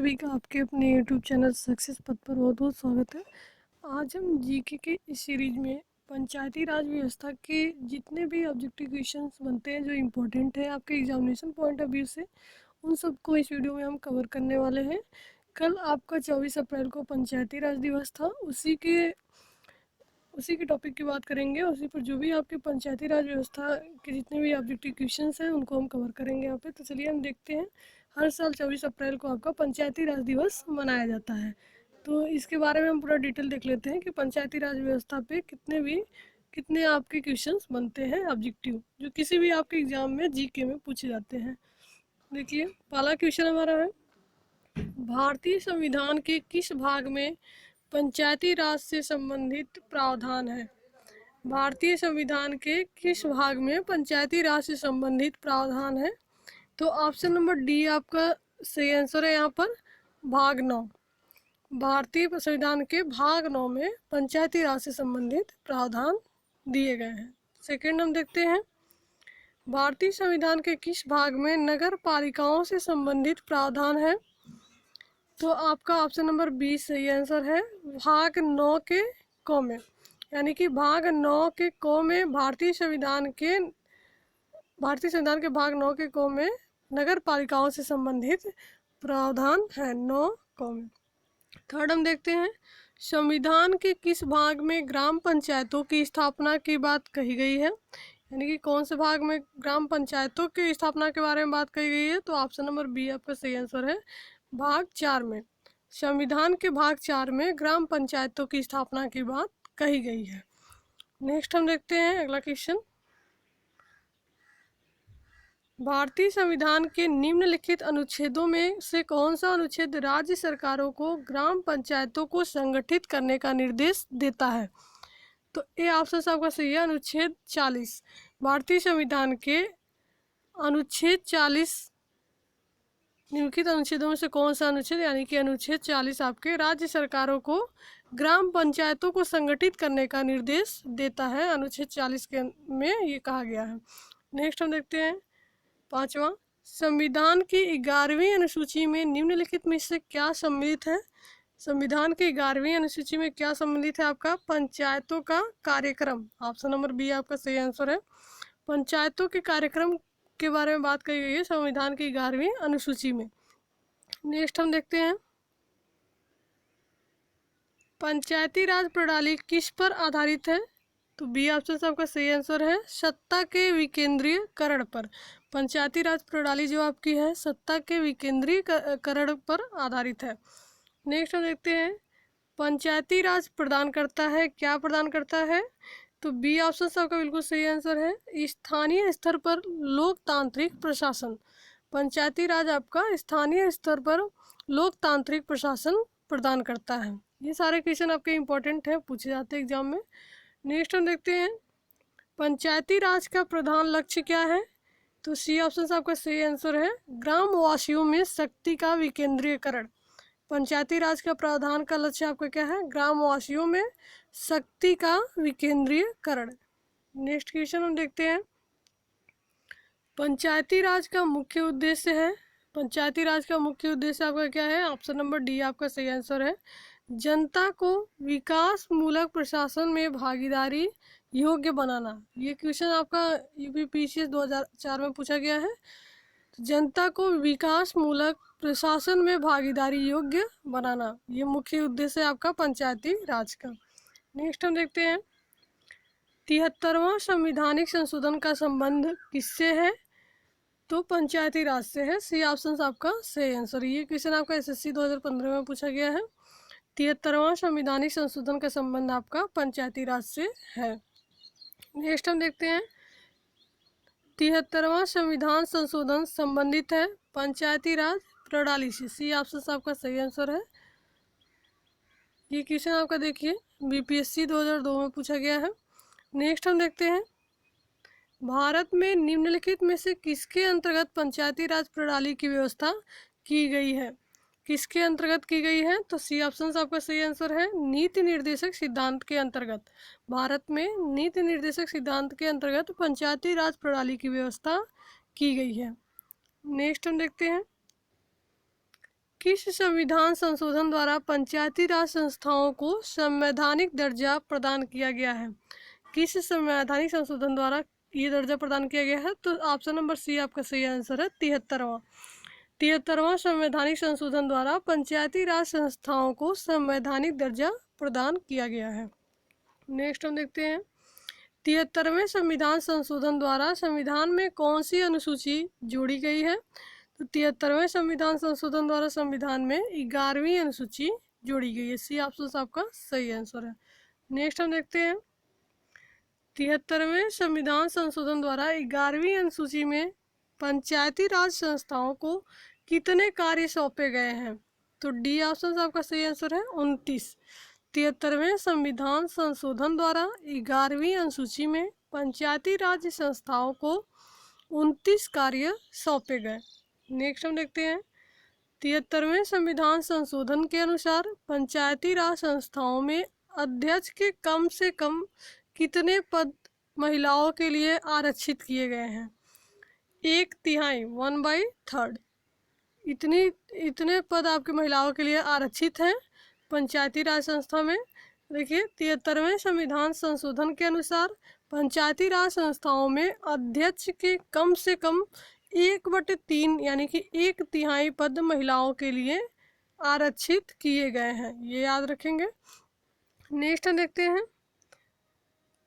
सभी का आपके अपने YouTube चैनल सक्सेस पथ पर बहुत बहुत स्वागत है। आज हम जीके के इस सीरीज में पंचायती राज व्यवस्था के जितने भी ऑब्जेक्टिव क्वेश्चंस बनते हैं जो इम्पोर्टेंट है आपके एग्जामिनेशन पॉइंट ऑफ व्यू से, उन सबको इस वीडियो में हम कवर करने वाले हैं। कल आपका 24 अप्रैल को पंचायती राज दिवस था, उसी के टॉपिक की बात करेंगे। उसी पर जो भी आपके पंचायती राज व्यवस्था के जितने भी ऑब्जेक्टिव क्वेश्चंस हैं उनको हम कवर करेंगे यहाँ पे। तो चलिए हम देखते हैं। हर साल 24 अप्रैल को आपका पंचायती राज दिवस मनाया जाता है, तो इसके बारे में हम पूरा डिटेल देख लेते हैं कि पंचायती राज व्यवस्था पे कितने आपके क्वेश्चंस बनते हैं ऑब्जेक्टिव, जो किसी भी आपके एग्जाम में जीके में पूछे जाते हैं। देखिए पहला क्वेश्चन हमारा है, भारतीय संविधान के किस भाग में पंचायती राज से संबंधित प्रावधान है? भारतीय संविधान के किस भाग में पंचायती राज से संबंधित प्रावधान है? तो ऑप्शन नंबर डी आपका सही आंसर है यहाँ पर, भाग 9। भारतीय संविधान के भाग 9 में पंचायती राज से संबंधित प्रावधान दिए गए हैं। सेकेंड हम देखते हैं, भारतीय संविधान के किस भाग में नगर पालिकाओं से संबंधित प्रावधान है? तो आपका ऑप्शन नंबर 20 सही आंसर है, भाग 9 के क में, यानी कि भाग 9 के क में भारतीय संविधान के भाग 9 के क में नगर पालिकाओं से संबंधित प्रावधान है 9 क में। थर्ड हम देखते हैं, संविधान के किस भाग में ग्राम पंचायतों की स्थापना की बात कही गई है? यानी कि कौन से भाग में ग्राम पंचायतों की स्थापना के बारे में बात कही गई है? तो ऑप्शन नंबर बी आपका सही आंसर है, भाग 4 में। संविधान के भाग 4 में ग्राम पंचायतों की स्थापना की बात कही गई है। नेक्स्ट हम देखते हैं अगला क्वेश्चन, भारतीय संविधान के निम्नलिखित अनुच्छेदों में से कौन सा अनुच्छेद राज्य सरकारों को ग्राम पंचायतों को संगठित करने का निर्देश देता है? तो ए ऑप्शन आपका सही है, अनुच्छेद 40। भारतीय संविधान के अनुच्छेद 40 निम्नलिखित अनुच्छेदों में से कौन सा अनुच्छेद, यानी कि अनुच्छेद 40 आपके राज्य सरकारों को ग्राम पंचायतों को संगठित करने का निर्देश देता है। अनुच्छेद 40 के में ये कहा गया है। नेक्स्ट हम देखते हैं पांचवा, संविधान की 11वीं अनुसूची में निम्नलिखित में से क्या सम्मिलित है? संविधान की 11वीं अनुसूची में क्या सम्मिलित है? आपका पंचायतों का कार्यक्रम। ऑप्शन नंबर बी आपका सही आंसर है, पंचायतों के कार्यक्रम के बारे में बात कही गई है संविधान की 11वीं अनुसूची में। नेक्स्ट हम देखते हैं, पंचायती राज प्रणाली किस पर आधारित है? तो बी ऑप्शन से आपका सही आंसर है, सत्ता के विकेंद्रीयकरण पर। पंचायती राज प्रणाली जो आपकी है सत्ता के विकेंद्रीयकरण पर आधारित है। नेक्स्ट हम देखते हैं, पंचायती राज प्रदान करता है, क्या प्रदान करता है? तो बी ऑप्शन से आपका बिल्कुल सही आंसर है, स्थानीय स्तर पर लोकतांत्रिक प्रशासन। पंचायती राज आपका स्थानीय स्तर पर लोकतांत्रिक प्रशासन प्रदान करता है। ये सारे क्वेश्चन आपके इम्पोर्टेंट है, पूछे जाते हैं एग्जाम में। नेक्स्ट हम देखते हैं, पंचायती राज का प्रधान लक्ष्य क्या है? तो सी ऑप्शन से आपका सही आंसर है, ग्रामवासियों में शक्ति का विकेंद्रीकरण। पंचायती राज का प्रावधान का लक्ष्य आपका क्या है? ग्रामवासियों में शक्ति का विकेंद्रीकरण। नेक्स्ट क्वेश्चन हम देखते हैं, पंचायती राज का मुख्य उद्देश्य है। पंचायती राज का मुख्य उद्देश्य आपका क्या है? ऑप्शन नंबर डी आपका सही आंसर है, जनता को विकास मूलक प्रशासन में भागीदारी योग्य बनाना। ये क्वेश्चन आपका यूपीपीसीएस 2004 में पूछा गया है। जनता को विकास मूलक प्रशासन में भागीदारी योग्य बनाना, ये मुख्य उद्देश्य है आपका पंचायती राज का। नेक्स्ट हम देखते हैं, 73वां संवैधानिक संशोधन का संबंध किससे है? तो पंचायती राज से है। सी ऑप्शन आपका सही आंसर। ये क्वेश्चन आपका एसएससी 2015 में पूछा गया है। 73वां संवैधानिक संशोधन का संबंध आपका पंचायती राज से है। नेक्स्ट हम देखते हैं, 73वां संविधान संशोधन संबंधित है पंचायती राज प्रणाली से। सी ऑप्शन आपका सही आंसर है। ये क्वेश्चन आपका देखिए बीपीएससी 2002 में पूछा गया है। नेक्स्ट हम देखते हैं, भारत में निम्नलिखित में से किसके अंतर्गत पंचायती राज प्रणाली की व्यवस्था की गई है? किसके अंतर्गत की गई है? तो सी ऑप्शन आपका सही आंसर है, नीति निर्देशक सिद्धांत के अंतर्गत। भारत में नीति निर्देशक सिद्धांत के अंतर्गत पंचायती राज प्रणाली की व्यवस्था की गई है। नेक्स्ट हम देखते हैं, किस संविधान संशोधन द्वारा पंचायती राज संस्थाओं को संवैधानिक दर्जा प्रदान किया गया है? किस संवैधानिक संशोधन द्वारा ये दर्जा प्रदान किया गया है? तो ऑप्शन नंबर सी आपका सही आंसर है, 73वां संवैधानिक संशोधन द्वारा पंचायती राज संस्थाओं को संवैधानिक दर्जा प्रदान किया गया है। नेक्स्ट हम देखते हैं 73वें संविधान संशोधन द्वारा संविधान में कौन सी अनुसूची जोड़ी गई है? तो 73वें संविधान संशोधन द्वारा संविधान में 11वीं अनुसूची जोड़ी गई है। सी ऑप्शन आपका सही आंसर है। नेक्स्ट हम देखते हैं 73वें संविधान संशोधन द्वारा 11वीं अनुसूची में पंचायती राज संस्थाओं को कितने कार्य सौंपे गए हैं? तो डी ऑप्शन आपका सही आंसर है, 29। 73वें संविधान संशोधन द्वारा 11वीं अनुसूची में पंचायती राज संस्थाओं को 29 कार्य सौंपे गए। नेक्स्ट हम देखते हैं 73वें संविधान संशोधन के अनुसार पंचायती राज संस्थाओं में अध्यक्ष के कम से कम कितने पद महिलाओं के लिए आरक्षित किए गए हैं? 1/3 1/3 इतने पद आपके महिलाओं के लिए आरक्षित हैं पंचायती राज संस्था में। देखिए 73वें संविधान संशोधन के अनुसार पंचायती राज संस्थाओं में अध्यक्ष के कम से कम 1/3 यानी कि 1/3 पद महिलाओं के लिए आरक्षित किए गए हैं, ये याद रखेंगे। नेक्स्ट हम देखते हैं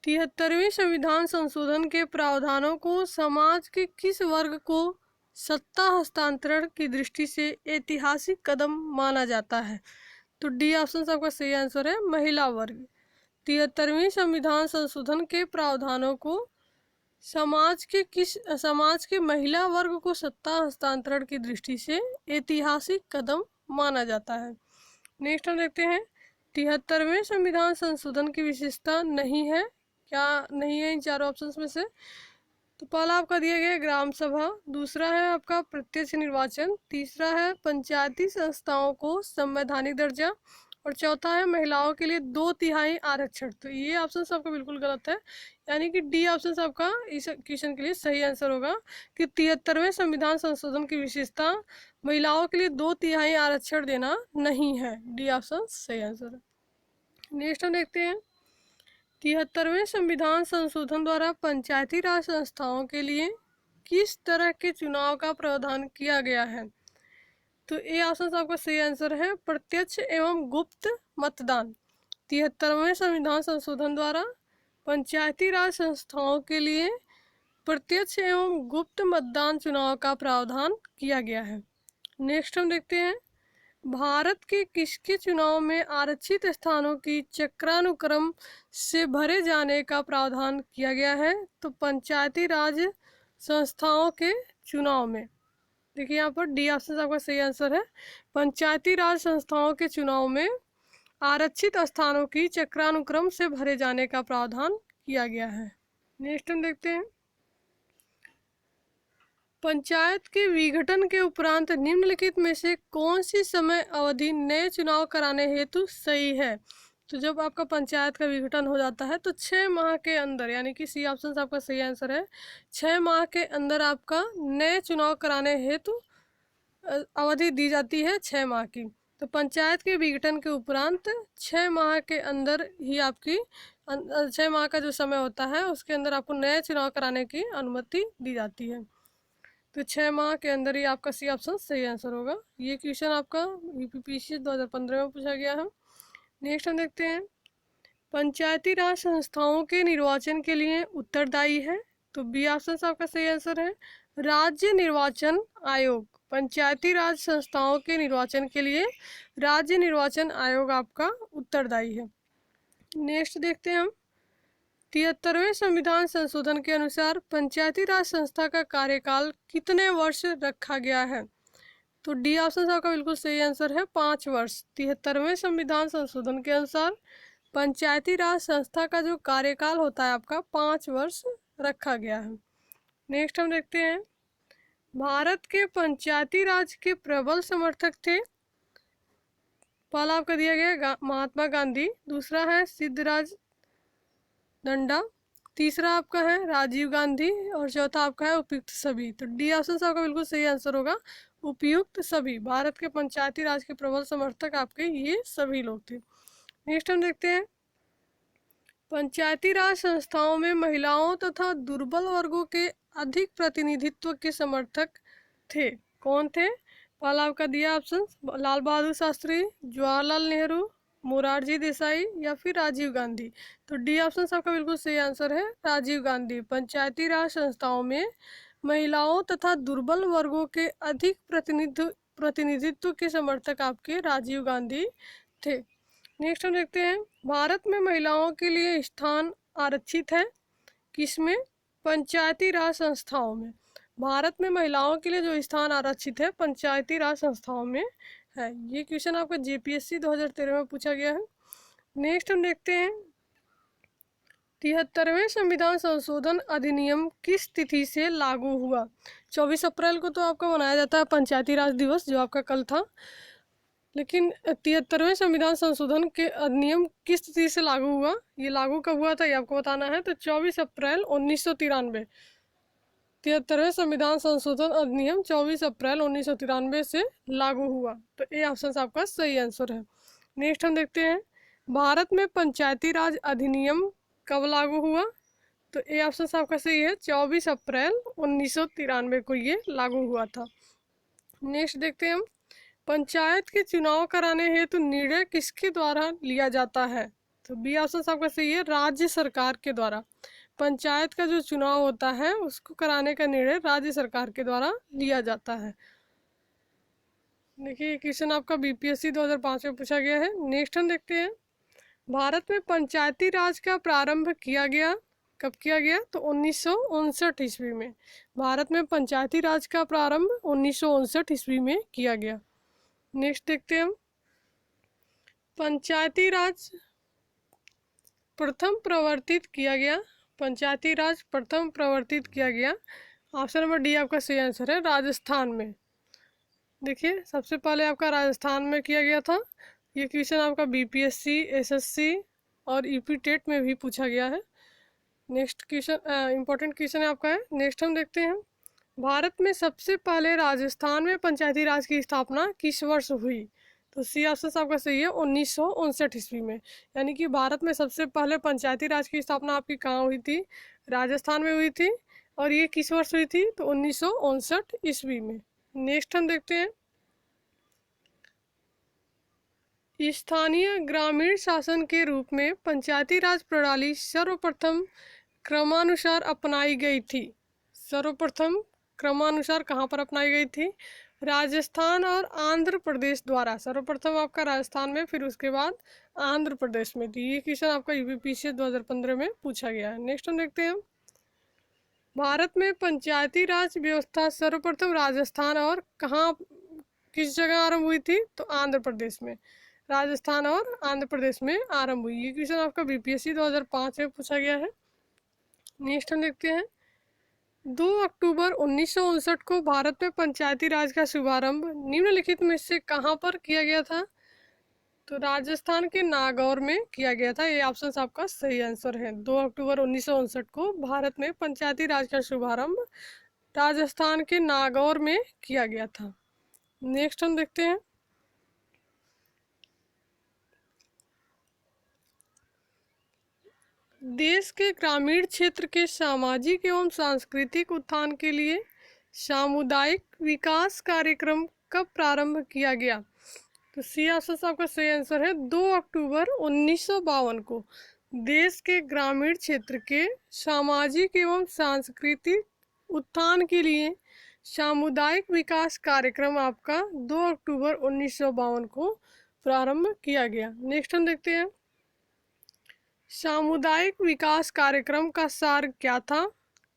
73वें संविधान संशोधन के प्रावधानों को समाज के किस वर्ग को सत्ता हस्तांतरण की दृष्टि से ऐतिहासिक कदम माना जाता है? तो डी ऑप्शन आपका सही आंसर है, महिला वर्ग। 73वें संविधान संशोधन के प्रावधानों को समाज के महिला वर्ग को सत्ता हस्तांतरण की दृष्टि से ऐतिहासिक कदम माना जाता है। नेक्स्ट हम देखते हैं 73वें संविधान संशोधन की विशेषता नहीं है, क्या नहीं है इन चारों ऑप्शंस में से? तो पहला आपका दिया गया ग्राम सभा, दूसरा है आपका प्रत्यक्ष निर्वाचन, तीसरा है पंचायती संस्थाओं को संवैधानिक दर्जा, और चौथा है महिलाओं के लिए 2/3 आरक्षण। तो ये ऑप्शन आपका बिल्कुल गलत है, यानी कि डी ऑप्शन आपका इस क्वेश्चन के लिए सही आंसर होगा कि 73वें संविधान संशोधन की विशेषता महिलाओं के लिए 2/3 आरक्षण देना नहीं है। डी ऑप्शन सही आंसर है। नेक्स्ट हम देखते हैं 73वें संविधान संशोधन द्वारा पंचायती राज संस्थाओं के लिए किस तरह के चुनाव का प्रावधान किया गया है? तो ए ऑप्शन आपका सही आंसर है, प्रत्यक्ष एवं गुप्त मतदान। 73वें संविधान संशोधन द्वारा पंचायती राज संस्थाओं के लिए प्रत्यक्ष एवं गुप्त मतदान चुनाव का प्रावधान किया गया है। नेक्स्ट हम देखते हैं भारत के किसके चुनाव में आरक्षित स्थानों की चक्रानुक्रम से भरे जाने का प्रावधान किया गया है? तो पंचायती राज संस्थाओं के चुनाव में। देखिए यहाँ पर डी ऑप्शन आपका सही आंसर है, पंचायती राज संस्थाओं के चुनाव में आरक्षित स्थानों की चक्रानुक्रम से भरे जाने का प्रावधान किया गया है। नेक्स्ट हम देखते हैं पंचायत के विघटन के उपरांत निम्नलिखित में से कौन सी समय अवधि नए चुनाव कराने हेतु सही है? तो जब आपका पंचायत का विघटन हो जाता है तो 6 माह के अंदर, यानी कि सी ऑप्शन आपका सही आंसर है, 6 माह के अंदर आपका नए चुनाव कराने हेतु अवधि दी जाती है 6 माह की। तो पंचायत के विघटन के उपरांत 6 माह के अंदर ही आपकी 6 माह का जो समय होता है उसके अंदर आपको नए चुनाव कराने की अनुमति दी जाती है। तो 6 माह के अंदर ही आपका सी ऑप्शन सही आंसर होगा। ये क्वेश्चन आपका यूपीपीएससी 2015 में पूछा गया है। नेक्स्ट हम देखते हैं पंचायती राज संस्थाओं के निर्वाचन के लिए उत्तरदायी है? तो बी ऑप्शन आपका सही आंसर है, राज्य निर्वाचन आयोग। पंचायती राज संस्थाओं के निर्वाचन के लिए राज्य निर्वाचन आयोग आपका उत्तरदायी है। नेक्स्ट देखते हैं हम 73वें संविधान संशोधन के अनुसार पंचायती राज संस्था का कार्यकाल कितने वर्ष रखा गया है? तो डी ऑप्शन आपका बिल्कुल सही आंसर है, 5 वर्ष। 73वें संविधान संशोधन के अनुसार पंचायती राज संस्था का जो कार्यकाल होता है आपका 5 वर्ष रखा गया है। नेक्स्ट हम देखते हैं भारत के पंचायती राज के प्रबल समर्थक थे। पहला आपका दिया गया महात्मा गांधी, दूसरा है सिद्धराज दंडा, तीसरा आपका है राजीव गांधी, और चौथा आपका है उपयुक्त सभी। तो डी ऑप्शन आपका बिल्कुल सही आंसर होगा, उपयुक्त सभी, भारत के पंचायती राज के प्रबल समर्थक आपके ये सभी लोग थे। नेक्स्ट हम देखते हैं, पंचायती राज संस्थाओं में महिलाओं तथा दुर्बल वर्गों के अधिक प्रतिनिधित्व के समर्थक थे। कौन थे? पहला आपका दिया ऑप्शन, लाल बहादुर शास्त्री, जवाहरलाल नेहरू, मोरारजी देसाई या फिर राजीव गांधी। तो डी ऑप्शन आपका बिल्कुल सही आंसर है, राजीव गांधी। पंचायती राज संस्थाओं में महिलाओं तथा दुर्बल वर्गों के अधिक प्रतिनिधित्व के समर्थक आपके राजीव गांधी थे। नेक्स्ट हम देखते हैं, भारत में महिलाओं के लिए स्थान आरक्षित है किसमें? पंचायती राज संस्थाओं में। भारत में महिलाओं के लिए जो स्थान आरक्षित है पंचायती राज संस्थाओं में है। ये क्वेश्चन आपका जेपीएससी 2013 में पूछा गया है। नेक्स्ट हम देखते हैं, 73वें संविधान संशोधन अधिनियम किस तिथि से लागू हुआ? 24 अप्रैल को तो आपका मनाया जाता है पंचायती राज दिवस, जो आपका कल था, लेकिन 73वें संविधान संशोधन के अधिनियम किस तिथि से लागू हुआ, ये लागू कब हुआ था ये आपको बताना है। तो 24 अप्रैल 1993, 73वें संविधान संशोधन अधिनियम 24 अप्रैल 1993 से लागू हुआ। तो ये ऑप्शन आपका सही आंसर है। नेक्स्ट हम देखते हैं, भारत में पंचायती राज अधिनियम कब लागू हुआ? तो ये ऑप्शन आपका सही है, 24 अप्रैल 1993 को ये लागू हुआ था। नेक्स्ट देखते हैं हम, पंचायत के चुनाव कराने हेतु निर्णय किसके द्वारा लिया जाता है? तो बी ऑप्शन आपका सही है, राज्य सरकार के द्वारा। पंचायत का जो चुनाव होता है उसको कराने का निर्णय राज्य सरकार के द्वारा लिया जाता है। देखिए क्वेश्चन आपका बीपीएससी 2005 में पूछा गया है। नेक्स्ट हम देखते हैं, भारत में पंचायती राज का प्रारंभ किया गया, कब किया गया? तो 1959 ईस्वी में। भारत में पंचायती राज का प्रारंभ 1959 ईस्वी में किया गया। नेक्स्ट देखते हैं हम, पंचायती राज प्रथम प्रवर्तित किया गया, पंचायती राज प्रथम प्रवर्तित किया गया, ऑप्शन नंबर डी आपका सही आंसर है, राजस्थान में। देखिए सबसे पहले आपका राजस्थान में किया गया था। ये क्वेश्चन आपका बीपीएससी, एसएससी और यूपी टेट में भी पूछा गया है। नेक्स्ट क्वेश्चन इंपॉर्टेंट क्वेश्चन है आपका है। नेक्स्ट हम देखते हैं, भारत में सबसे पहले राजस्थान में पंचायती राज की स्थापना किस वर्ष हुई? तो सी ऑप्शन आपका सही है, 1959 ईस्वी में। यानी कि भारत में सबसे पहले पंचायती राज की स्थापना आपकी कहाँ हुई थी? राजस्थान में हुई थी। और ये किस वर्ष हुई थी? तो 1959 ईस्वी में। नेक्स्ट हम देखते हैं, स्थानीय ग्रामीण शासन के रूप में पंचायती राज प्रणाली सर्वप्रथम क्रमानुसार अपनाई गई थी। सर्वप्रथम क्रमानुसार कहाँ पर अपनाई गई थी? राजस्थान और आंध्र प्रदेश द्वारा। सर्वप्रथम आपका राजस्थान में, फिर उसके बाद आंध्र प्रदेश में थी। ये क्वेश्चन आपका यूपीपीसीएस 2015 में पूछा गया है। नेक्स्ट हम देखते हैं, भारत में पंचायती राज व्यवस्था सर्वप्रथम राजस्थान और कहाँ, किस जगह आरंभ हुई थी? तो आंध्र प्रदेश में। राजस्थान और आंध्र प्रदेश में आरंभ हुई। ये क्वेश्चन आपका बीपीएससी 2005 में पूछा गया है। नेक्स्ट हम देखते हैं, 2 अक्टूबर 1959 को भारत में पंचायती राज का शुभारंभ निम्नलिखित में से कहाँ पर किया गया था? तो राजस्थान के नागौर में किया गया था। ये ऑप्शन आपका सही आंसर है। 2 अक्टूबर 1959 को भारत में पंचायती राज का शुभारंभ राजस्थान के नागौर में किया गया था। नेक्स्ट हम देखते हैं, देश के ग्रामीण क्षेत्र के सामाजिक एवं सांस्कृतिक उत्थान के लिए सामुदायिक विकास कार्यक्रम कब प्रारंभ किया गया? तो सी ऑप्शन आपका सही आंसर है, 2 अक्टूबर 1952 को देश के ग्रामीण क्षेत्र के सामाजिक एवं सांस्कृतिक उत्थान के लिए सामुदायिक विकास कार्यक्रम आपका 2 अक्टूबर 1952 को प्रारंभ किया गया। नेक्स्ट हम देखते हैं, सामुदायिक विकास कार्यक्रम का सार क्या था?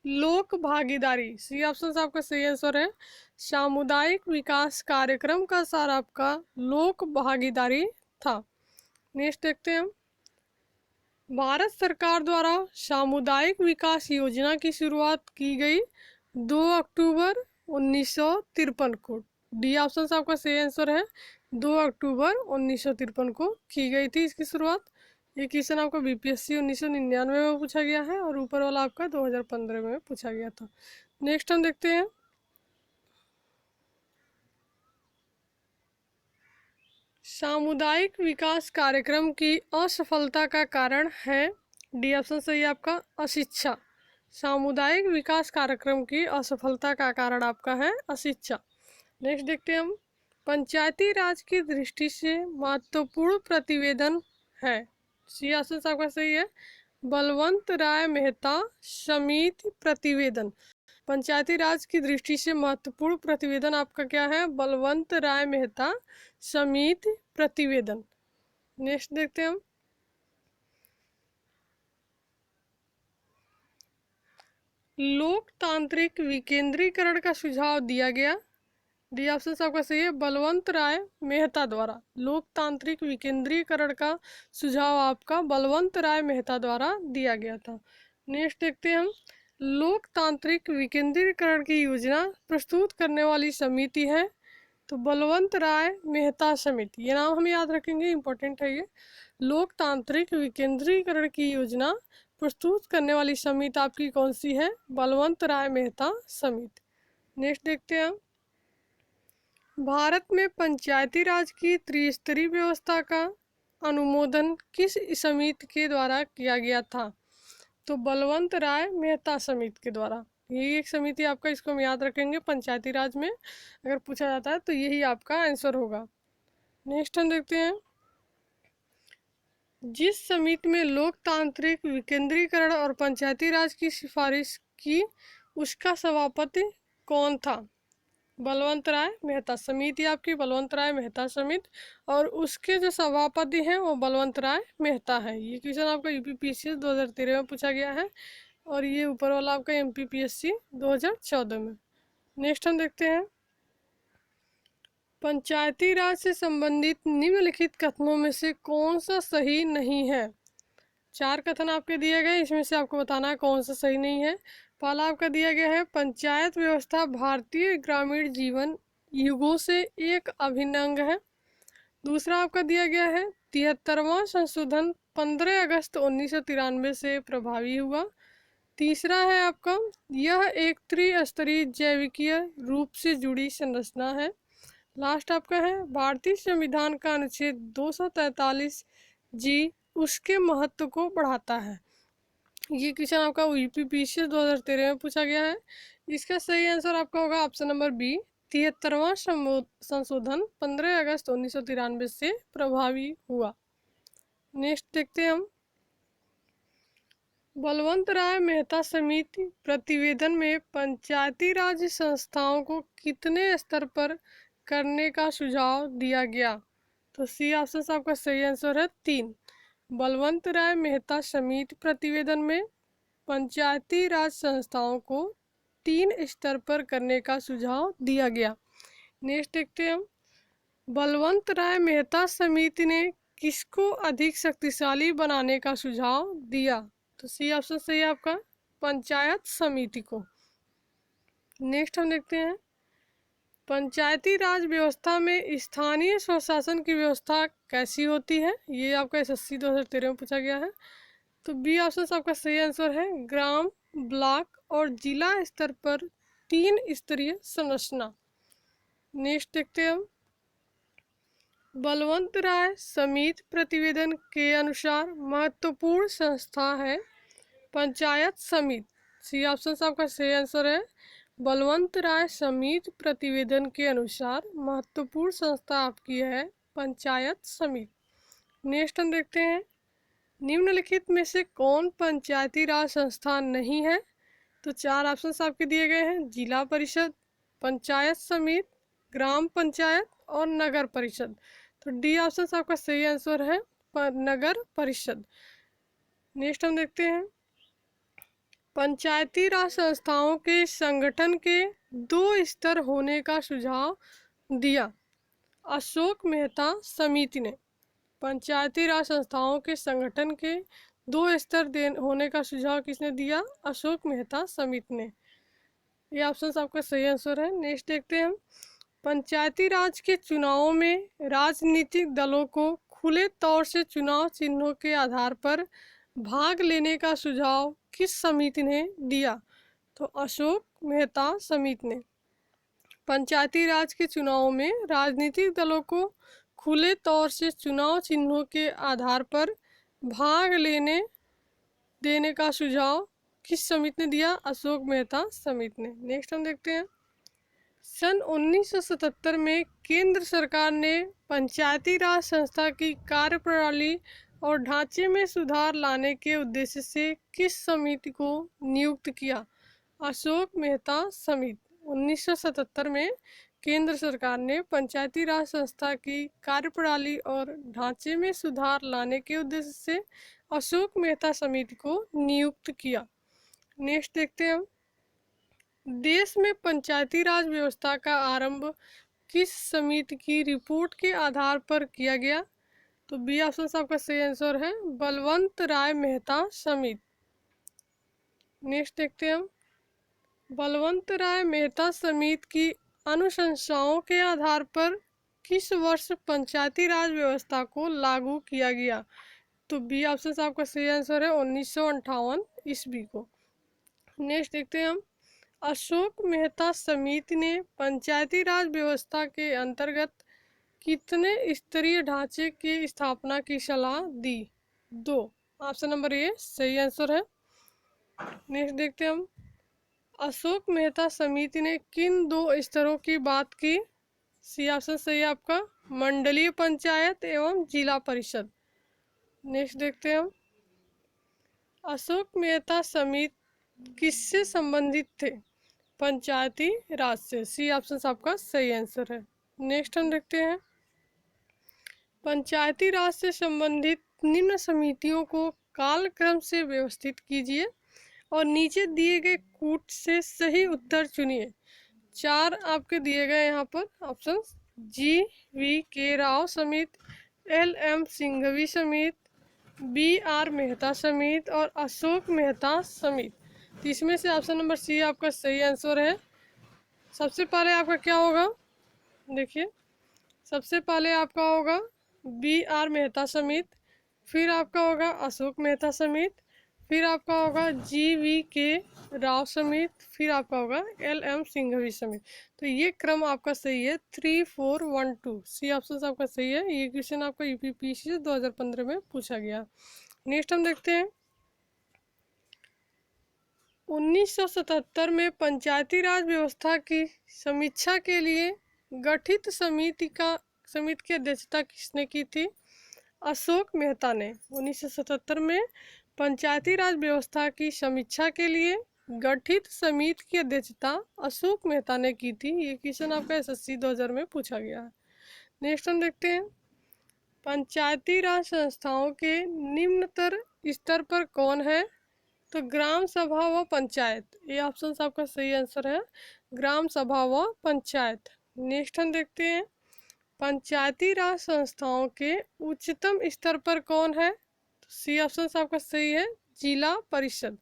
लोक भागीदारी। सी ऑप्शन आपका सही आंसर है, सामुदायिक विकास कार्यक्रम का सार आपका लोक भागीदारी था। नेक्स्ट देखते हैं, भारत सरकार द्वारा सामुदायिक विकास योजना की शुरुआत की गई 2 अक्टूबर 1953 को। डी ऑप्शन आपका सही आंसर है, 2 अक्टूबर 1953 को की गई थी इसकी शुरुआत। ये क्वेश्चन आपका बीपीएससी 1999 में पूछा गया है और ऊपर वाला आपका 2015 में पूछा गया था। नेक्स्ट हम देखते हैं, सामुदायिक विकास कार्यक्रम की असफलता का कारण है, डी ऑप्शन सही है आपका, अशिक्षा। सामुदायिक विकास कार्यक्रम की असफलता का कारण आपका है अशिक्षा। नेक्स्ट देखते हैं हम, पंचायती राज की दृष्टि से महत्वपूर्ण प्रतिवेदन है, सी ऑप्शन आपका सही है, बलवंत राय मेहता समिति प्रतिवेदन। पंचायती राज की दृष्टि से महत्वपूर्ण प्रतिवेदन आपका क्या है, बलवंत राय मेहता समिति प्रतिवेदन। नेक्स्ट देखते हैं हम, लोकतांत्रिक विकेंद्रीकरण का सुझाव दिया गया, डी ऑप्शन आपका सही है, बलवंत राय मेहता द्वारा। लोकतांत्रिक विकेंद्रीकरण का सुझाव आपका बलवंत राय मेहता द्वारा दिया गया था। नेक्स्ट देखते हैं हम, लोकतांत्रिक विकेंद्रीकरण की योजना प्रस्तुत करने वाली समिति है, तो बलवंत राय मेहता समिति, ये नाम हम याद रखेंगे, इंपॉर्टेंट है ये। लोकतांत्रिक विकेंद्रीकरण की योजना प्रस्तुत करने वाली समिति आपकी कौन सी है, बलवंत राय मेहता समिति। नेक्स्ट देखते हैं हम, भारत में पंचायती राज की त्रिस्तरीय व्यवस्था का अनुमोदन किस समिति के द्वारा किया गया था, तो बलवंत राय मेहता समिति के द्वारा। यही एक समिति आपका, इसको हम याद रखेंगे, पंचायती राज में अगर पूछा जाता है तो यही आपका आंसर होगा। नेक्स्ट हम देखते हैं, जिस समिति में लोकतांत्रिक विकेंद्रीकरण और पंचायती राज की सिफारिश की, उसका सभापति कौन था, बलवंत राय मेहता समिति आपकी, बलवंत राय मेहता समिति, और उसके जो सभापति हैं वो बलवंत राय मेहता है। ये क्वेश्चन आपका यूपीपीएससी 2013 में पूछा गया है, और ये ऊपर वाला आपका एमपीपीएससी 2014 में। नेक्स्ट हम देखते हैं, पंचायती राज से संबंधित निम्नलिखित कथनों में से कौन सा सही नहीं है। 4 कथन आपके दिए गए, इसमें से आपको बताना है कौन सा सही नहीं है। पहला आपका दिया गया है, पंचायत व्यवस्था भारतीय ग्रामीण जीवन युगों से एक अभिन्न अंग है। दूसरा आपका दिया गया है, 73वां संशोधन 15 अगस्त 1993 से प्रभावी हुआ। तीसरा है आपका, यह एक त्रिस्तरीय जैविकीय रूप से जुड़ी संरचना है। लास्ट आपका है, भारतीय संविधान का अनुच्छेद 243 जी उसके महत्व को बढ़ाता है। ये क्वेश्चन आपका यूपीपीएससी 2013 में पूछा गया है। इसका सही आंसर आपका होगा ऑप्शन नंबर बी, 73वां संशोधन 15 अगस्त 1993 से प्रभावी हुआ। नेक्स्ट देखते हैं हम, बलवंत राय मेहता समिति प्रतिवेदन में पंचायती राज संस्थाओं को कितने स्तर पर करने का सुझाव दिया गया, तो सी ऑप्शन आपका सही आंसर है 3। बलवंत राय मेहता समिति प्रतिवेदन में पंचायती राज संस्थाओं को 3 स्तर पर करने का सुझाव दिया गया। नेक्स्ट देखते हैं हम, बलवंत राय मेहता समिति ने किसको अधिक शक्तिशाली बनाने का सुझाव दिया, तो सी ऑप्शन सही है आपका, पंचायत समिति को। नेक्स्ट हम देखते हैं, पंचायती राज व्यवस्था में स्थानीय स्वशासन की व्यवस्था कैसी होती है, ये आपका एसएससी 2013 में पूछा गया है। तो बी ऑप्शन आपका सही आंसर है, ग्राम, ब्लॉक और जिला स्तर पर 3 स्तरीय संरचना। नेक्स्ट देखते हैं हम, बलवंत राय समिति प्रतिवेदन के अनुसार महत्वपूर्ण संस्था है पंचायत समिति, सी ऑप्शन आपका सही आंसर है, बलवंत राय समिति प्रतिवेदन के अनुसार महत्वपूर्ण संस्था आपकी है पंचायत समिति। नेक्स्ट हम देखते हैं, निम्नलिखित में से कौन पंचायती राज संस्थान नहीं है, तो 4 ऑप्शन आपके दिए गए हैं, जिला परिषद, पंचायत समिति, ग्राम पंचायत और नगर परिषद। तो डी ऑप्शन आपका सही आंसर है, नगर परिषद। नेक्स्ट हम देखते हैं, पंचायती राज संस्थाओं के संगठन के 2 स्तर होने का सुझाव दिया, अशोक मेहता समिति ने। पंचायती राज संस्थाओं के संगठन के 2 स्तर होने का सुझाव किसने दिया, अशोक मेहता समिति ने। ये ऑप्शन आपका सही आंसर है। नेक्स्ट देखते हैं हम, पंचायती राज के चुनावों में राजनीतिक दलों को खुले तौर से चुनाव चिन्हों के आधार पर भाग लेने का सुझाव किस समिति ने दिया, तो अशोक मेहता समिति ने। पंचायती राज के चुनावों में राजनीतिक दलों को खुले तौर से चुनाव चिन्हों के आधार पर भाग लेने देने का सुझाव किस समिति ने दिया? अशोक मेहता समिति ने। नेक्स्ट हम देखते हैं, सन 1977 में केंद्र सरकार ने पंचायती राज संस्था की कार्यप्रणाली और ढांचे में सुधार लाने के उद्देश्य से किस समिति को नियुक्त किया? अशोक मेहता समिति। 1977 में केंद्र सरकार ने पंचायती राज संस्था की कार्यप्रणाली और ढांचे में सुधार लाने के उद्देश्य से अशोक मेहता समिति को नियुक्त किया। नेक्स्ट देखते हैं हम, देश में पंचायती राज व्यवस्था का आरंभ किस समिति की रिपोर्ट के आधार पर किया गया? तो बी ऑप्शन आपका सही आंसर है, बलवंत राय मेहता समिति। नेक्स्ट देखते हैं हम, बलवंत राय मेहता समिति की अनुशंसाओं के आधार पर किस वर्ष पंचायती राज व्यवस्था को लागू किया गया? तो बी ऑप्शन आपका सही आंसर है, 1958 ईस्वी को। नेक्स्ट देखते हैं हम, अशोक मेहता समिति ने पंचायती राज व्यवस्था के अंतर्गत कितने स्तरीय ढांचे की स्थापना की सलाह दी? 2। ऑप्शन नंबर ए सही आंसर है। नेक्स्ट देखते हैं हम, अशोक मेहता समिति ने किन 2 स्तरों की बात की? सी ऑप्शन सही है आपका, मंडलीय पंचायत एवं जिला परिषद। नेक्स्ट देखते हैं हम, अशोक मेहता समिति किससे संबंधित थे? पंचायती राज से। सी ऑप्शन आपका सही आंसर है। नेक्स्ट हम देखते हैं, पंचायती राज से संबंधित निम्न समितियों को कालक्रम से व्यवस्थित कीजिए और नीचे दिए गए कूट से सही उत्तर चुनिए। 4 आपके दिए गए यहाँ पर ऑप्शन, जी.वी.के. राव समिति, एल.एम. सिंघवी समिति, बी.आर. मेहता समिति और अशोक मेहता समिति। तो इसमें से ऑप्शन नंबर सी आपका सही आंसर है। सबसे पहले आपका क्या होगा, देखिए सबसे पहले आपका होगा बी.आर. मेहता समिति, फिर आपका होगा अशोक मेहता समिति, फिर आपका होगा जी.वी.के. राव समिति, फिर आपका होगा एल.एम. सिंघवी समिति। तो ये क्रम आपका सही है, 3, 4, 1, 2। सी ऑप्शन आपका सही है। ये क्वेश्चन आपका यूपीपीएससी से 2015 में पूछा गया। नेक्स्ट हम देखते हैं, 1977 में पंचायती राज व्यवस्था की समीक्षा के लिए गठित समिति की अध्यक्षता किसने की थी? अशोक मेहता ने। 1977 में पंचायती राज व्यवस्था की समीक्षा के लिए गठित समिति की अध्यक्षता अशोक मेहता ने की थी। ये क्वेश्चन आपका एसएससी 2000 में पूछा गया है। नेक्स्ट हम देखते हैं, पंचायती राज संस्थाओं के निम्नतर स्तर पर कौन है? तो ग्राम सभा व पंचायत। ये ऑप्शन आपका सही आंसर है, ग्राम सभा व पंचायत। नेक्स्ट हम देखते हैं, पंचायती राज संस्थाओं के उच्चतम स्तर पर कौन है? तो सी ऑप्शन आपका सही है, जिला परिषद।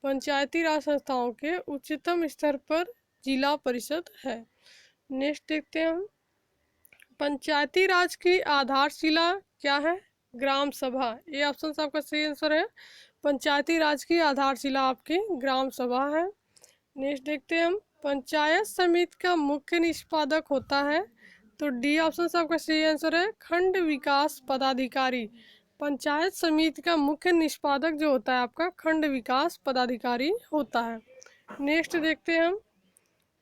पंचायती राज संस्थाओं के उच्चतम स्तर पर जिला परिषद है। नेक्स्ट देखते हैं हम, पंचायती राज की आधारशिला क्या है? ग्राम सभा। ये ऑप्शन आपका सही आंसर है, पंचायती राज की आधारशिला आपकी ग्राम सभा है। नेक्स्ट देखते हैं हम, पंचायत समिति का मुख्य निष्पादक होता है? तो डी ऑप्शन आपका सही आंसर है, खंड विकास पदाधिकारी। पंचायत समिति का मुख्य निष्पादक जो होता है आपका खंड विकास पदाधिकारी होता है। नेक्स्ट देखते हैं हम,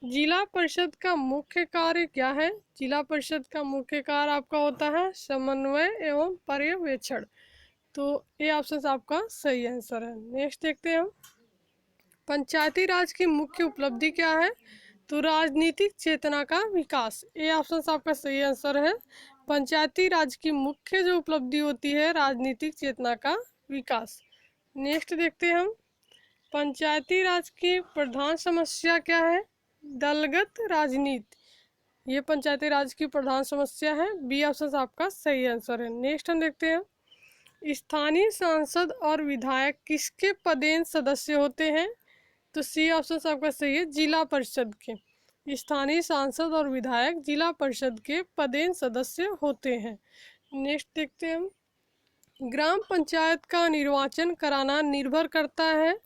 जिला परिषद का मुख्य कार्य क्या है? जिला परिषद का मुख्य कार्य आपका होता है समन्वय एवं पर्यवेक्षण। तो ये ऑप्शन आपका सही आंसर है। नेक्स्ट देखते हैं हम, पंचायती राज की मुख्य उपलब्धि क्या है? तो राजनीतिक चेतना का विकास। ये ऑप्शन आपका सही आंसर है, पंचायती राज की मुख्य जो उपलब्धि होती है राजनीतिक चेतना का विकास। नेक्स्ट देखते हैं हम, पंचायती राज की प्रधान समस्या क्या है? दलगत राजनीति। ये पंचायती राज की प्रधान समस्या है। बी ऑप्शन आपका सही आंसर है। नेक्स्ट हम देखते हैं, स्थानीय सांसद और विधायक किसके पदेन सदस्य होते हैं? तो सी ऑप्शन आपका सही है, जिला परिषद के। स्थानीय सांसद और विधायक जिला परिषद के पदेन सदस्य होते हैं। नेक्स्ट देखते हैं हम, ग्राम पंचायत का निर्वाचन कराना निर्भर करता है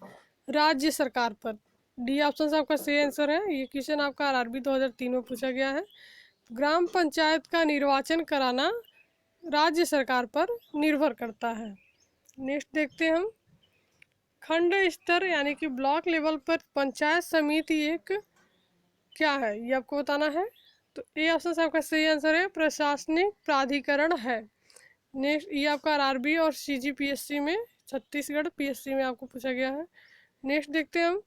राज्य सरकार पर। डी ऑप्शन आपका सही आंसर है। ये क्वेश्चन आपका आरआरबी 2003 में पूछा गया है। ग्राम पंचायत का निर्वाचन कराना राज्य सरकार पर निर्भर करता है। नेक्स्ट देखते हैं हम, खंड स्तर यानी कि ब्लॉक लेवल पर पंचायत समिति एक क्या है, ये आपको बताना है। तो ए ऑप्शन आपका सही आंसर है, प्रशासनिक प्राधिकरण है। नेक्स्ट ये आपका आरआरबी और सीजीपीएससी में, छत्तीसगढ़ पीएससी में आपको पूछा गया है। नेक्स्ट देखते हैं हम,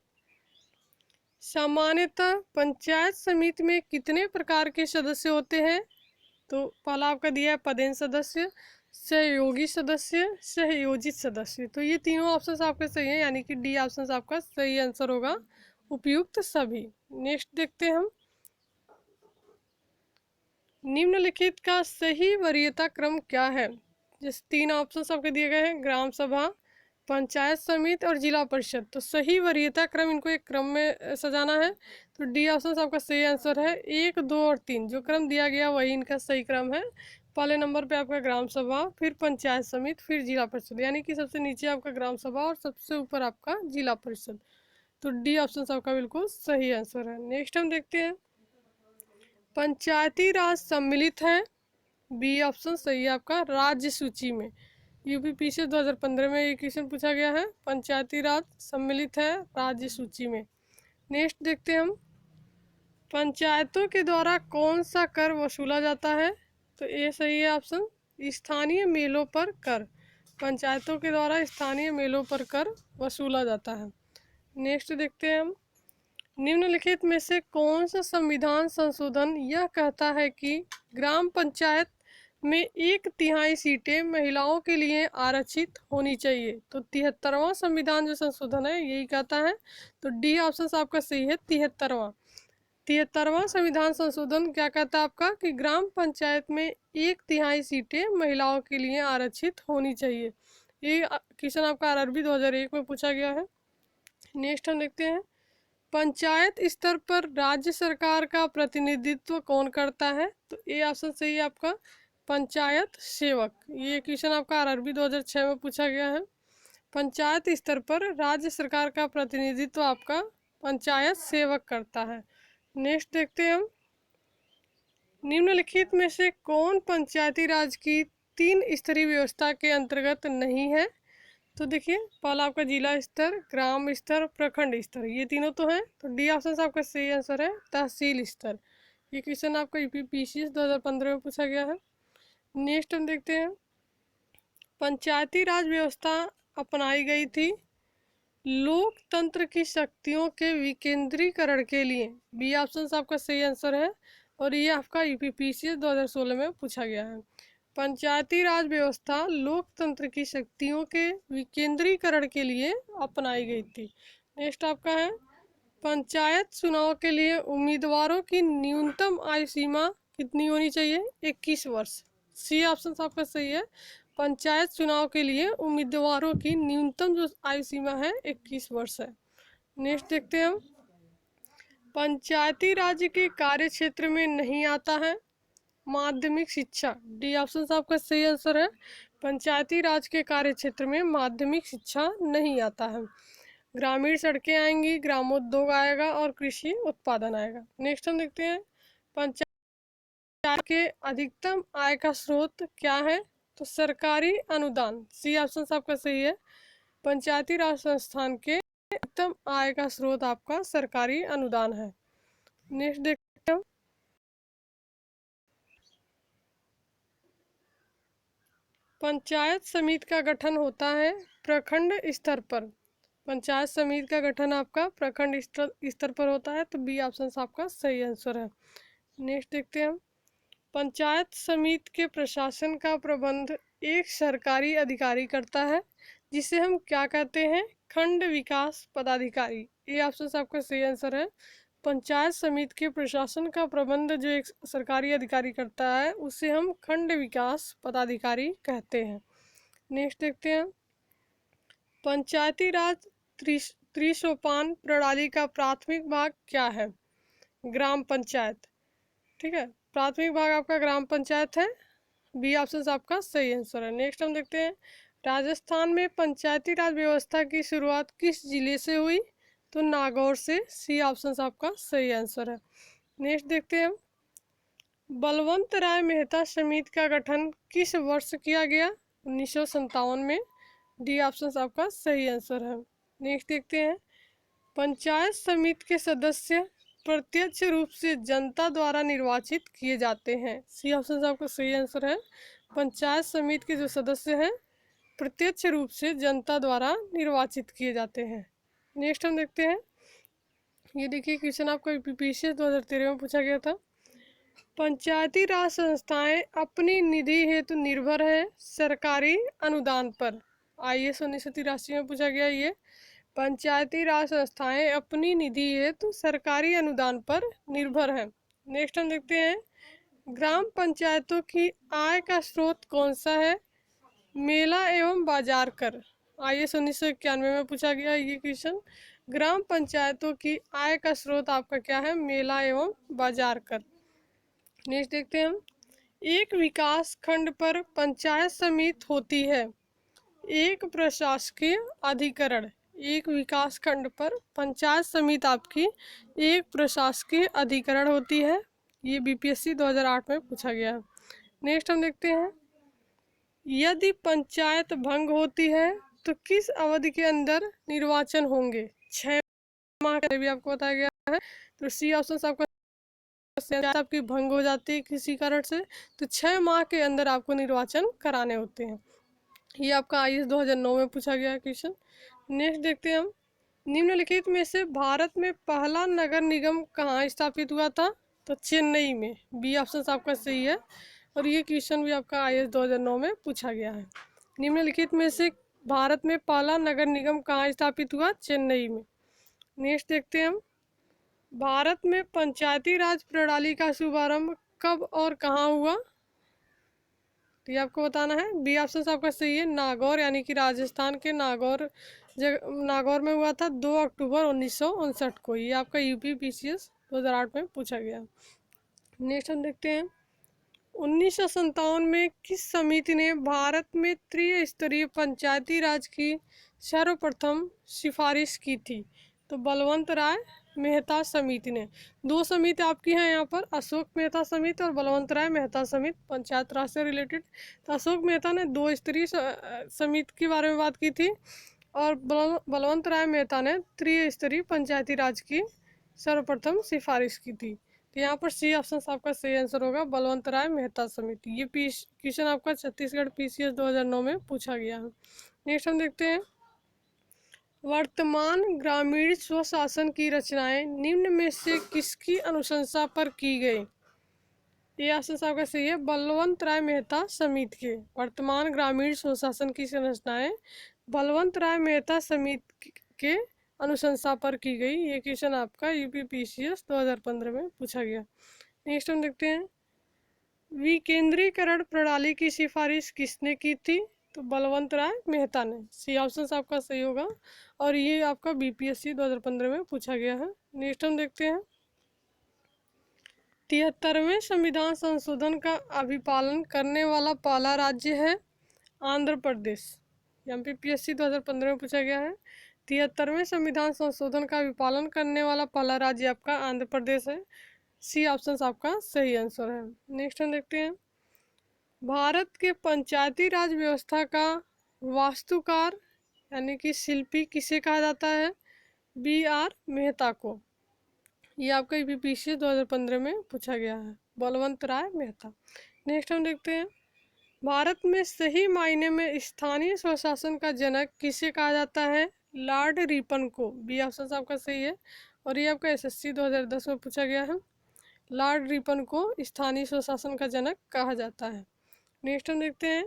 सामान्यतः पंचायत समिति में कितने प्रकार के सदस्य होते हैं। तो पहला आपका दिया है पदेन सदस्य, सहयोगी सदस्य, सहयोजित सदस्य। तो ये तीनों ऑप्शन आपके सही हैं, यानी कि डी ऑप्शन आपका सही आंसर होगा, उपयुक्त सभी। नेक्स्ट देखते हैं हम, निम्नलिखित का सही वरीयता क्रम क्या है। जिस तीन ऑप्शन आपके दिए गए हैं, ग्राम सभा, पंचायत समिति और जिला परिषद। तो सही वरीयता क्रम, इनको एक क्रम में सजाना है। तो डी ऑप्शन आपका सही आंसर है, 1, 2 और 3 जो क्रम दिया गया वही इनका सही क्रम है। पहले नंबर पे आपका ग्राम सभा, फिर पंचायत समिति, फिर जिला परिषद, यानी कि सबसे नीचे आपका ग्राम सभा और सबसे ऊपर आपका जिला परिषद। तो डी ऑप्शन आपका बिल्कुल सही आंसर है। नेक्स्ट हम देखते हैं, पंचायती राज सम्मिलित है। बी ऑप्शन सही है आपका, राज्य सूची में। यूपीपीसी 2015 में ये क्वेश्चन पूछा गया है, पंचायती राज सम्मिलित है राज्य सूची में। नेक्स्ट देखते हैं हम, पंचायतों के द्वारा कौन सा कर वसूला जाता है। तो ये सही है ऑप्शन, स्थानीय मेलों पर कर। पंचायतों के द्वारा स्थानीय मेलों पर कर वसूला जाता है। नेक्स्ट देखते हैं हम, निम्नलिखित में से कौन सा संविधान संशोधन यह कहता है कि ग्राम पंचायत में 1/3 सीटें महिलाओं के लिए आरक्षित होनी चाहिए। तो 73वां संविधान जो संशोधन है यही कहता है। तो डी ऑप्शन आपका सही है, 73वां संविधान संशोधन क्या कहता है आपका, कि ग्राम पंचायत में 1/3 सीटें महिलाओं के लिए आरक्षित होनी चाहिए। ये क्वेश्चन आपका आरआरबी 2001 में पूछा गया है। नेक्स्ट हम देखते हैं, पंचायत स्तर पर राज्य सरकार का प्रतिनिधित्व कौन करता है। तो ए ऑप्शन सही है आपका, पंचायत सेवक। ये क्वेश्चन आपका आरआरबी 2006 में पूछा गया है। पंचायत स्तर पर राज्य सरकार का प्रतिनिधित्व आपका पंचायत सेवक करता है। नेक्स्ट देखते हैं हम, निम्नलिखित में से कौन पंचायती राज की 3 स्तरीय व्यवस्था के अंतर्गत नहीं है। तो देखिए, पहला आपका जिला स्तर, ग्राम स्तर, प्रखंड स्तर, ये तीनों तो हैं। तो डी ऑप्शन आपका सही आंसर है, तहसील स्तर। ये क्वेश्चन आपका यूपीपीसी 2015 में पूछा गया है। नेक्स्ट हम देखते हैं, पंचायती राज व्यवस्था अपनाई गई थी लोकतंत्र की शक्तियों के विकेंद्रीकरण के लिए। बी ऑप्शन आपका सही आंसर है, और ये आपका यूपीपीसी 2016 में पूछा गया है। पंचायती राज व्यवस्था लोकतंत्र की शक्तियों के विकेंद्रीकरण के लिए अपनाई गई थी। नेक्स्ट आपका है, पंचायत चुनाव के लिए उम्मीदवारों की न्यूनतम आयु सीमा कितनी होनी चाहिए, 21 वर्ष। सी ऑप्शन आपका सही है, पंचायत चुनाव के लिए उम्मीदवारों की न्यूनतम जो आयु सीमा है 21 वर्ष है। नेक्स्ट देखते हैं हम, पंचायती राज के कार्य क्षेत्र में नहीं आता है माध्यमिक शिक्षा। डी ऑप्शन आपका सही आंसर है, पंचायती राज के कार्य क्षेत्र में माध्यमिक शिक्षा नहीं आता है। ग्रामीण सड़कें आएंगी, ग्रामोद्योग आएगा और कृषि उत्पादन आएगा। नेक्स्ट हम देखते हैं, पंचायत के अधिकतम आय का स्रोत क्या है। तो सरकारी अनुदान। सी ऑप्शन आपका सही है, पंचायती राज संस्थान के अधिकतम आय का स्रोत आपका सरकारी अनुदान है। नेक्स्ट देखते हैं, पंचायत समिति का गठन होता है प्रखंड स्तर पर। पंचायत समिति का गठन आपका प्रखंड स्तर पर होता है। तो बी ऑप्शन आपका सही आंसर है। नेक्स्ट देखते हैं हम, पंचायत समिति के प्रशासन का प्रबंध एक सरकारी अधिकारी करता है, जिसे हम क्या कहते हैं, खंड विकास पदाधिकारी। ये ऑप्शन आपका सही आंसर है, पंचायत समिति के प्रशासन का प्रबंध जो एक सरकारी अधिकारी करता है उसे हम खंड विकास पदाधिकारी कहते हैं। नेक्स्ट देखते हैं, पंचायती राज त्रिसोपान प्रणाली का प्राथमिक भाग क्या है, ग्राम पंचायत। ठीक है, प्राथमिक भाग आपका ग्राम पंचायत है। बी ऑप्शन आपका सही आंसर है। नेक्स्ट हम देखते हैं, राजस्थान में पंचायती राज व्यवस्था की शुरुआत किस जिले से हुई। तो नागौर से। सी ऑप्शन आपका सही आंसर है। नेक्स्ट देखते हैं, बलवंत राय मेहता समिति का गठन किस वर्ष किया गया? 1957 में। डी ऑप्शन आपका सही आंसर है। नेक्स्ट देखते हैं, पंचायत समिति के सदस्य प्रत्यक्ष रूप से जनता द्वारा निर्वाचित किए जाते हैं। सी ऑप्शन आपका सही आंसर है। पंचायत समिति के जो सदस्य हैं प्रत्यक्ष रूप से जनता द्वारा निर्वाचित किए जाते हैं। नेक्स्ट हम देखते हैं, ये देखिए क्वेश्चन आपका यूपीपीसीएस 2013 में पूछा गया था। पंचायती राज संस्थाएं अपनी निधि हेतु निर्भर है सरकारी अनुदान पर। IAS 1983 में पूछा गया ये। पंचायती राज संस्थाएं अपनी निधि हेतु सरकारी अनुदान पर निर्भर है। नेक्स्ट हम देखते हैं, ग्राम पंचायतों की आय का स्रोत कौन सा है? मेला एवं बाजार कर। IAS 1991 में पूछा गया ये क्वेश्चन। ग्राम पंचायतों की आय का स्रोत आपका क्या है? मेला एवं बाजार कर। नेक्स्ट देखते हैं हम, एक विकास खंड पर पंचायत समिति होती है, एक प्रशासकीय अधिकरण। एक विकास खंड पर पंचायत समिति आपकी एक प्रशासकीय अधिकरण होती है। ये BPSC 2008 में पूछा गया है। नेक्स्ट हम देखते हैं, यदि पंचायत भंग होती है तो किस अवधि के अंदर निर्वाचन होंगे? 6 माह का भी आपको बताया गया है। तो सी ऑप्शन आपका आपकी भंग हो जाती है किसी कारण से तो 6 माह के अंदर आपको निर्वाचन कराने होते हैं। ये आपका IAS 2009 में पूछा गया क्वेश्चन। नेक्स्ट देखते हैं हम, निम्नलिखित में से भारत में पहला नगर निगम कहाँ स्थापित हुआ था? तो चेन्नई में। बी ऑप्शन आपका सही है और ये क्वेश्चन भी आपका IAS 2009 में पूछा गया है। निम्नलिखित में से भारत में पहला नगर निगम कहाँ स्थापित हुआ? चेन्नई में। नेक्स्ट देखते हैं हम, भारत में पंचायती राज प्रणाली का शुभारंभ कब और कहाँ हुआ? तो ये आपको बताना है। बी ऑप्शन आपका सही है, नागौर यानी कि राजस्थान के नागौर में हुआ था 2 अक्टूबर 1959 को। ये आपका UPPCS 2008 में पूछा गया। नेक्स्ट हम देखते हैं, 1957 में किस समिति ने भारत में त्रिस्तरीय पंचायती राज की सर्वप्रथम सिफारिश की थी? तो बलवंत राय मेहता समिति ने। 2 समिति आपकी हैं यहाँ पर, अशोक मेहता समिति और बलवंत राय मेहता समिति, पंचायत राज से रिलेटेड। तो अशोक मेहता ने 2 स्तरीय समिति के बारे में बात की थी और बलवंत राय मेहता ने त्रिस्तरीय पंचायती राज की सर्वप्रथम सिफारिश की थी। तो यहाँ पर सी ऑप्शन आपका सही आंसर होगा, बलवंत राय मेहता समिति। ये क्वेश्चन आपका छत्तीसगढ़ PCS 2009 में पूछा गया है। नेक्स्ट हम देखते हैं, वर्तमान ग्रामीण स्वशासन की रचनाएं निम्न में से किसकी अनुशंसा पर की गई? ये ऑप्शन आपका सही है, बलवंत राय मेहता समिति के। वर्तमान ग्रामीण स्वशासन की संरचनाएं बलवंत राय मेहता समिति के अनुशंसा पर की गई। ये क्वेश्चन आपका UPPCS 2015 में पूछा गया। नेक्स्ट हम देखते हैं, विकेंद्रीकरण प्रणाली की सिफारिश किसने की थी? तो बलवंत राय मेहता ने। सी ऑप्शन आपका सही होगा और ये आपका BPSC 2015 में पूछा गया है। नेक्स्ट हम देखते हैं, 73वें संविधान संशोधन का अभिपालन करने वाला पहला राज्य है आंध्र प्रदेश। MPPSC 2015 में पूछा गया है। 73वें संविधान संशोधन का अभिपालन करने वाला पहला राज्य आपका आंध्र प्रदेश है। सी ऑप्शन आपका सही आंसर है। नेक्स्ट हम देखते हैं, भारत के पंचायती राज व्यवस्था का वास्तुकार यानी कि शिल्पी किसे कहा जाता है? BR मेहता को। ये आपका UPPCS 2015 में पूछा गया है, बलवंत राय मेहता। नेक्स्ट हम देखते हैं, भारत में सही मायने में स्थानीय स्वशासन का जनक किसे कहा जाता है? लॉर्ड रिपन को। बी ऑप्शन आपका सही है और ये आपका SSC 2010 में पूछा गया है। लॉर्ड रिपन को स्थानीय स्वशासन का जनक कहा जाता है। नेक्स्ट हम देखते हैं,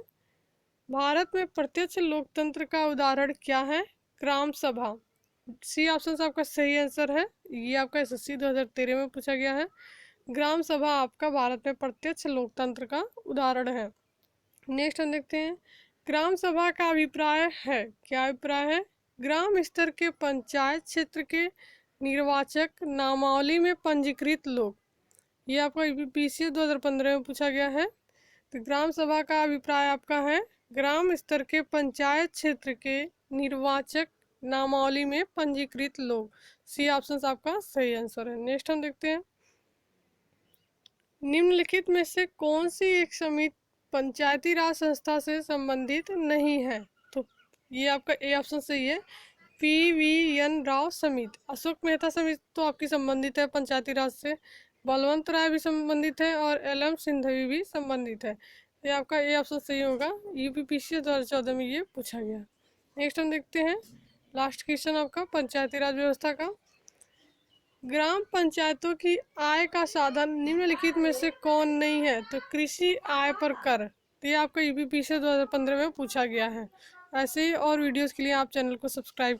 भारत में प्रत्यक्ष लोकतंत्र का उदाहरण क्या है? ग्राम सभा। सी ऑप्शन आपका सही आंसर है। ये आपका SSC 2013 में पूछा गया है। ग्राम सभा आपका भारत में प्रत्यक्ष लोकतंत्र का उदाहरण है। नेक्स्ट हम देखते हैं, ग्राम सभा का अभिप्राय है, क्या अभिप्राय है? ग्राम स्तर के पंचायत क्षेत्र के निर्वाचक नामावली में पंजीकृत लोग। ये आपका UPPCS 2015 में पूछा गया है। तो ग्राम सभा का अभिप्राय आपका है, ग्राम स्तर के पंचायत क्षेत्र के निर्वाचक नामावली में पंजीकृत लोग। सी ऑप्शन आपका सही आंसर है। नेक्स्ट हम देखते हैं, निम्नलिखित में से कौन सी एक समिति पंचायती राज संस्था से संबंधित नहीं है? तो ये आपका ए ऑप्शन सही है, PVN राव समिति। अशोक मेहता समिति तो आपकी संबंधित है पंचायती राज से, बलवंत राय भी संबंधित है और LM सिंघवी भी संबंधित है। ये आपका ए ऑप्शन सही होगा। UPPSC 2014 में ये पूछा गया। नेक्स्ट हम देखते हैं लास्ट क्वेश्चन आपका पंचायती राज व्यवस्था का। ग्राम पंचायतों की आय का साधन निम्नलिखित में से कौन नहीं है? तो कृषि आय पर कर। तो ये आपका UPPSC 2015 में पूछा गया है। ऐसे ही और वीडियोस के लिए आप चैनल को सब्सक्राइब